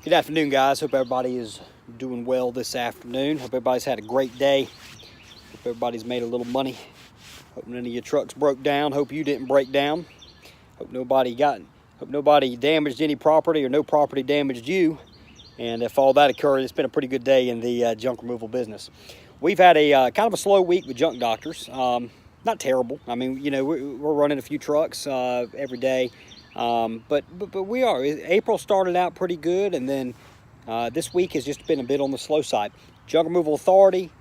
Good afternoon, guys. Hope everybody is doing well this afternoon. Hope everybody's had a great day. Hope everybody's made a little money. Hope none of your trucks broke down. Hope you didn't break down. Hope nobody damaged any property or no property damaged you. And if all that occurred, it's been a pretty good day in the junk removal business. We've had a kind of a slow week with junk doctors. Not terrible. I mean, you know, we're running a few trucks every day. But we are. April started out pretty good, and then this week has just been a bit on the slow side. Junk Removal Authority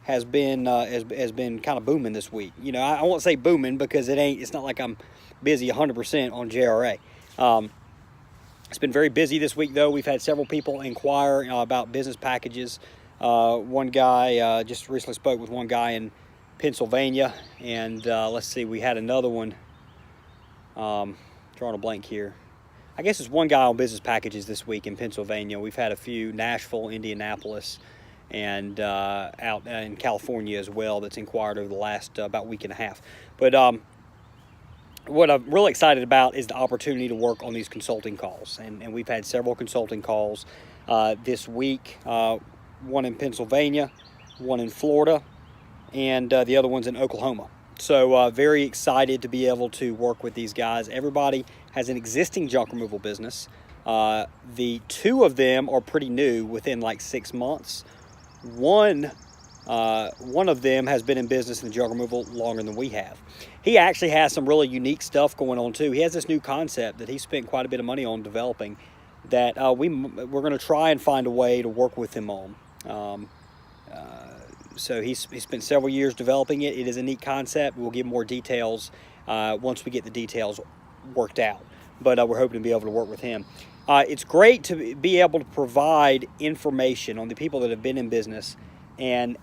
has been kind of booming this week. You know, I won't say booming because it's not like I'm busy 100% on JRA. It's been very busy this week, though. We've had several people inquire about business packages. One guy just recently spoke with one guy in Pennsylvania, and let's see, we had another one. Drawing a blank here. I guess it's one guy on business packages this week in Pennsylvania. We've had a few, Nashville, Indianapolis, and out in California as well, that's inquired over the last about week and a half. But what I'm really excited about is the opportunity to work on these consulting calls. And we've had several consulting calls this week, one in Pennsylvania, one in Florida, and the other one's in Oklahoma. So very excited to be able to work with these guys. Everybody has an existing junk removal business. The two of them are pretty new, within like 6 months. One of them has been in business in the junk removal longer than we have. He actually has some really unique stuff going on too. He has this new concept that he spent quite a bit of money on developing that we're going to try and find a way to work with him on. So he's spent several years developing it. It is a neat concept. We'll give more details once we get the details worked out. But we're hoping to be able to work with him. It's great to be able to provide information on the people that have been in business and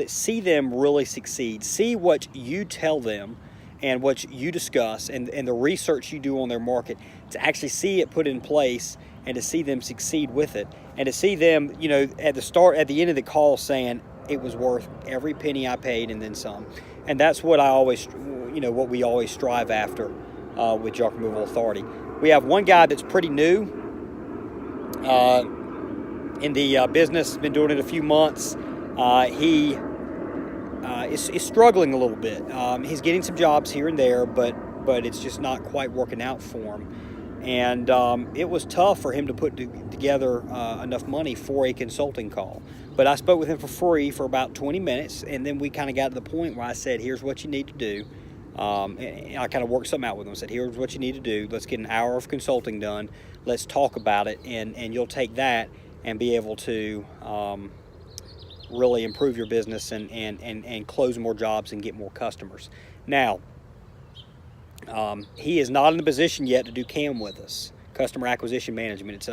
see them really succeed. See what you tell them and what you discuss and the research you do on their market, to actually see it put in place and to see them succeed with it, and to see them, you know, at the end of the call saying, it was worth every penny I paid and then some. And that's what what we always strive after with Junk Removal Authority. We have one guy that's pretty new in the business, been doing it a few months. He is struggling a little bit. He's getting some jobs here and there, but it's just not quite working out for him. And it was tough for him to put together enough money for a consulting call. But I spoke with him for free for about 20 minutes, and then we kind of got to the point where I said, here's what you need to do. And I kind of worked something out with him. I said, here's what you need to do. Let's get an hour of consulting done. Let's talk about it, and you'll take that and be able to really improve your business and close more jobs and get more customers. Now, he is not in a position yet to do CAM with us, customer acquisition management. It's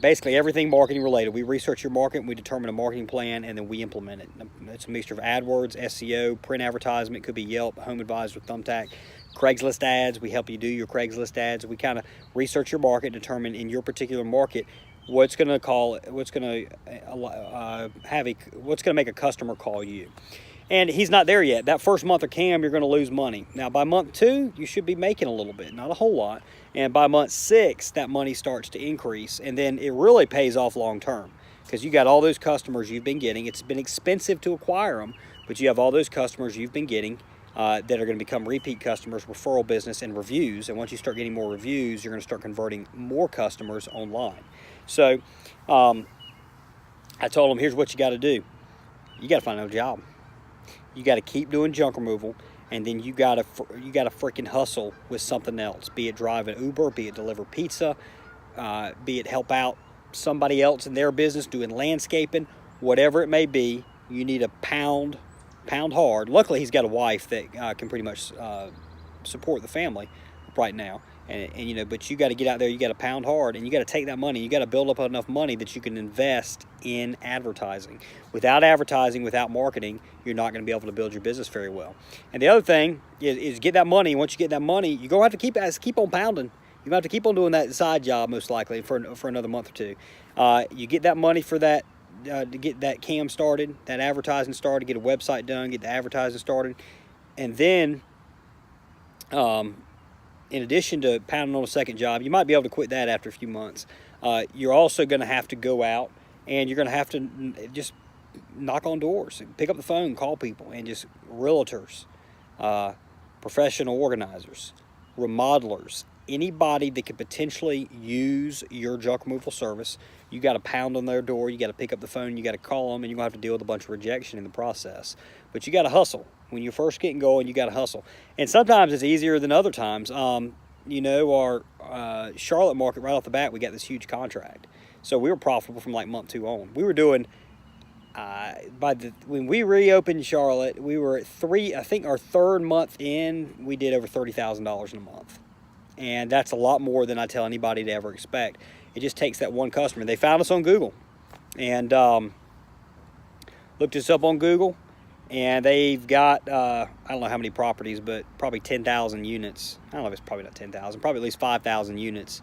basically everything marketing related. We research your market, we determine a marketing plan, and then we implement it. It's a mixture of AdWords, SEO, print advertisement, could be Yelp, Home Advisor, Thumbtack, Craigslist ads. We help you do your Craigslist ads. We kind of research your market, determine in your particular market what's going to make a customer call you. And he's not there yet. That first month of CAM, you're going to lose money. Now, by month 2, you should be making a little bit, not a whole lot. And by month 6, that money starts to increase. And then it really pays off long term, because you got all those customers you've been getting. It's been expensive to acquire them, but you have all those customers you've been getting that are going to become repeat customers, referral business, and reviews. And once you start getting more reviews, you're going to start converting more customers online. So I told him, here's what you got to do. You got to find a job. You got to keep doing junk removal, and then you got to freaking hustle with something else. Be it drive an Uber, be it deliver pizza, be it help out somebody else in their business doing landscaping, whatever it may be. You need to pound hard. Luckily, he's got a wife that can pretty much support the family right now. And but you got to get out there, you got to pound hard, and you got to take that money, you got to build up enough money that you can invest in advertising. Without advertising, without marketing, you're not going to be able to build your business very well. And the other thing is get that money. Once you get that money, you're going to have to keep on pounding. You're going to have to keep on doing that side job, most likely, for another month or two. You get that money for that, to get that CAM started, that advertising started, get a website done, get the advertising started, and then in addition to pounding on a second job, you might be able to quit that after a few months. You're also going to have to go out and you're going to have to just knock on doors, pick up the phone, call people, and just realtors, professional organizers, remodelers, anybody that could potentially use your junk removal service. You got to pound on their door, you got to pick up the phone, you got to call them, and you're going to have to deal with a bunch of rejection in the process. But you got to hustle. When you're first getting going, you got to hustle. And sometimes it's easier than other times. Our Charlotte market, right off the bat, we got this huge contract. So we were profitable from like month 2 on. We were doing, when we reopened Charlotte, we were at I think our 3rd month in, we did over $30,000 in a month. And that's a lot more than I tell anybody to ever expect. It just takes that one customer. They found us on Google and looked us up on Google, and they've got, I don't know how many properties, but probably 10,000 units. I don't know if it's probably not 10,000, probably at least 5,000 units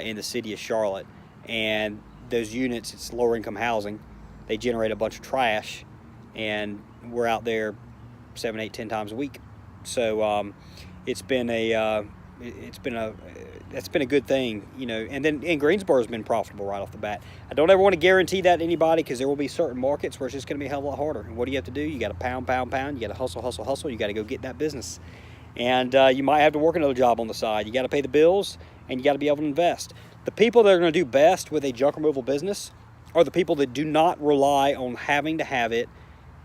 in the city of Charlotte. And those units, it's lower income housing. They generate a bunch of trash, and we're out there 7, 8, 10 times a week. So it's been a good thing, and Greensboro's been profitable right off the bat. I don't ever want to guarantee that to anybody, because there will be certain markets where it's just going to be a hell of a lot harder. And what do you have to do? You got to pound. You got to hustle. You got to go get that business. And you might have to work another job on the side. You got to pay the bills, and you got to be able to invest. The people that are going to do best with a junk removal business are the people that do not rely on having to have it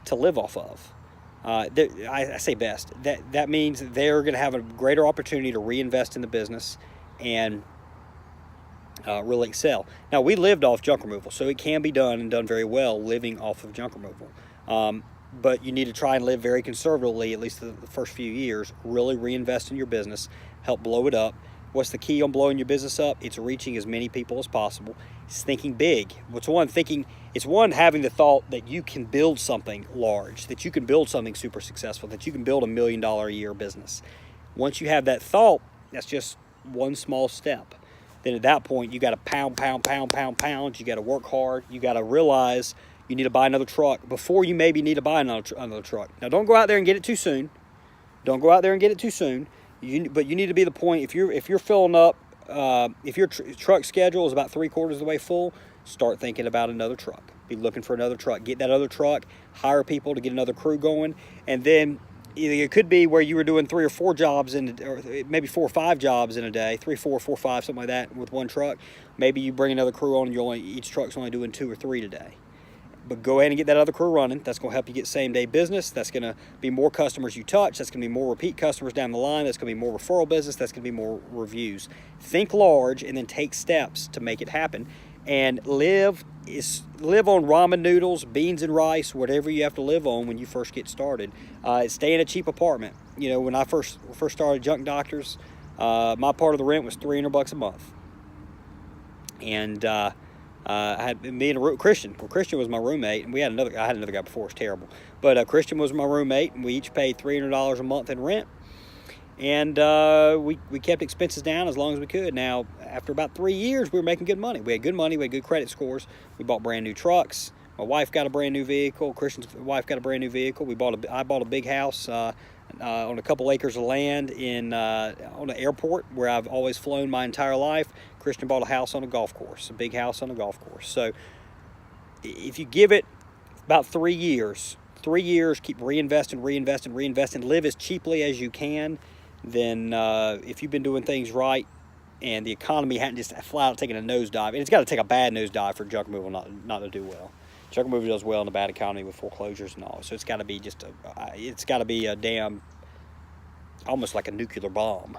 to live off of. I say best. That means they're going to have a greater opportunity to reinvest in the business and really excel. Now, we lived off junk removal, so it can be done and done very well living off of junk removal. But you need to try and live very conservatively, at least the first few years. Really reinvest in your business, help blow it up. What's the key on blowing your business up? It's reaching as many people as possible. It's thinking big. It's having the thought that you can build something large, that you can build something super successful, that you can build $1 million a year business. Once you have that thought, that's just one small step. Then at that point, you got to pound. You got to work hard. You got to realize you need to buy another truck before you maybe need to buy another truck. Now, don't go out there and get it too soon. But you need to be the point. If you're filling up, if your truck schedule is about 3/4 of the way full, start thinking about another truck. Be looking for another truck. Get that other truck. Hire people to get another crew going, and then either it could be where you were doing 3 or 4 jobs or maybe 4 or 5 jobs in a day, 3, 4, 4, 5, something like that, with one truck. Maybe you bring another crew on, and each truck's only doing 2 or 3 today. But go ahead and get that other crew running. That's going to help you get same-day business. That's going to be more customers you touch. That's going to be more repeat customers down the line. That's going to be more referral business. That's going to be more reviews. Think large and then take steps to make it happen. And live on ramen noodles, beans and rice, whatever you have to live on when you first get started. Stay in a cheap apartment. When I first started Junk Doctors, my part of the rent was $300 a month. And I had me and Christian. Well, Christian was my roommate, and I had another guy before. It was terrible, but Christian was my roommate, and we each paid $300 a month in rent, and we kept expenses down as long as we could. Now, after about 3 years, we were making good money. We had good money. We had good credit scores. We bought brand new trucks. My wife got a brand new vehicle. Christian's wife got a brand new vehicle. I bought a big house on a couple acres of land on an airport where I've always flown my entire life. Christian bought a house on a golf course, a big house on a golf course. So if you give it about 3 years, keep reinvesting, live as cheaply as you can, then if you've been doing things right and the economy hadn't just flat out taken a nosedive, and it's got to take a bad nosedive for junk removal not to do well. Junk removal does well in a bad economy with foreclosures and all, so it's got to be a damn, almost like a nuclear bomb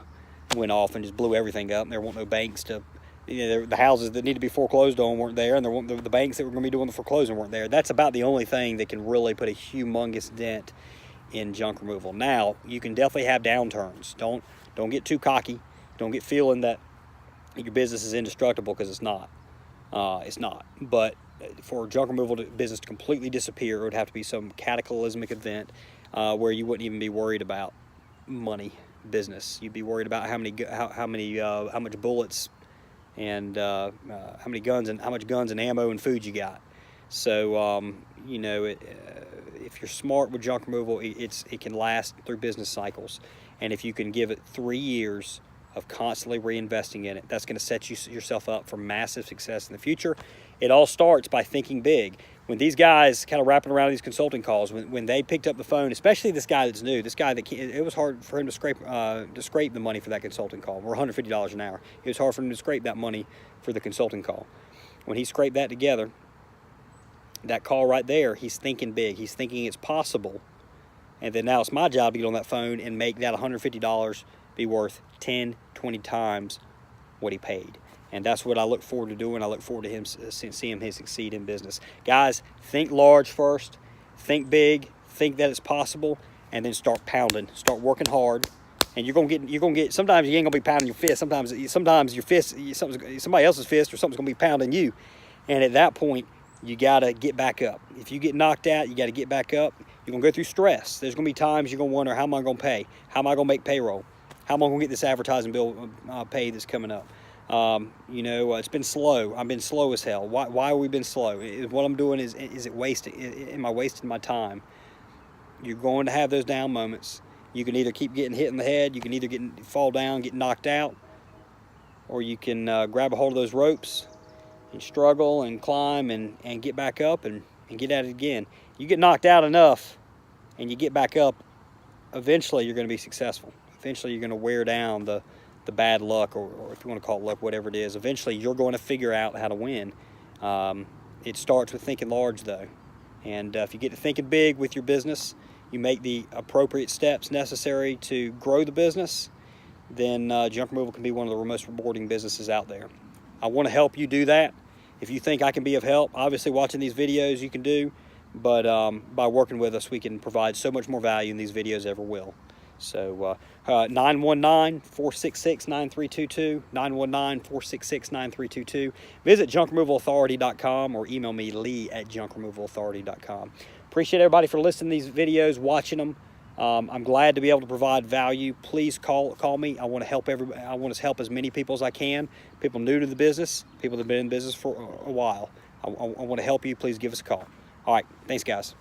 went off and just blew everything up, and there weren't no banks to, the houses that need to be foreclosed on weren't there, and the banks that were going to be doing the foreclosing weren't there. That's about the only thing that can really put a humongous dent in junk removal. Now, you can definitely have downturns. Don't get too cocky. Don't get feeling that your business is indestructible, because it's not. It's not. But for junk removal business to completely disappear, it would have to be some cataclysmic event where you wouldn't even be worried about money business. You'd be worried about how much bullets and how much guns and ammo and food you got. So if you're smart with junk removal, it can last through business cycles, and if you can give it 3 years of constantly reinvesting in it. That's going to set yourself up for massive success in the future. It all starts by thinking big. When these guys kind of wrapping around these consulting calls, when they picked up the phone, especially this guy that's new, this guy that it was hard for him to scrape the money for that consulting call. We're $150 an hour. It was hard for him to scrape that money for the consulting call. When he scraped that together, that call right there, he's thinking big. He's thinking it's possible. And then now it's my job to get on that phone and make that $150 be worth 10, 20 times what he paid. And that's what I look forward to doing. I look forward to him seeing him succeed in business. Guys, think large first, think big, think that it's possible, and then start pounding. Start working hard. And you're gonna get. Sometimes you ain't gonna be pounding your fist. Sometimes your fist, somebody else's fist, or something's gonna be pounding you. And at that point, you gotta get back up. If you get knocked out, you gotta get back up. You're gonna go through stress. There's gonna be times you're gonna wonder, how am I gonna pay? How am I gonna make payroll? How am I gonna get this advertising bill paid that's coming up? It's been slow. I've been slow as hell. Why have we been slow? What I'm doing is it wasting? Am I wasting my time? You're going to have those down moments. You can either keep getting hit in the head, you can either fall down, get knocked out, or you can grab a hold of those ropes and struggle and climb and get back up and get at it again. You get knocked out enough and you get back up, eventually you're going to be successful. Eventually you're going to wear down the bad luck, or if you want to call it luck, whatever it is. Eventually you're going to figure out how to win. It starts with thinking large though. And if you get to thinking big with your business, you make the appropriate steps necessary to grow the business, then junk removal can be one of the most rewarding businesses out there. I want to help you do that. If you think I can be of help, obviously watching these videos you can do, but by working with us we can provide so much more value than these videos ever will. So 919-466-9322, 919-466-9322. Visit junkremovalauthority.com or email me, lee@junkremovalauthority.com. Appreciate everybody for listening to these videos, watching them. I'm glad to be able to provide value. Please call me. I want to help everybody. I want to help as many people as I can. People new to the business, people that have been in business for a while. I want to help you. Please give us a call. All right. Thanks, guys.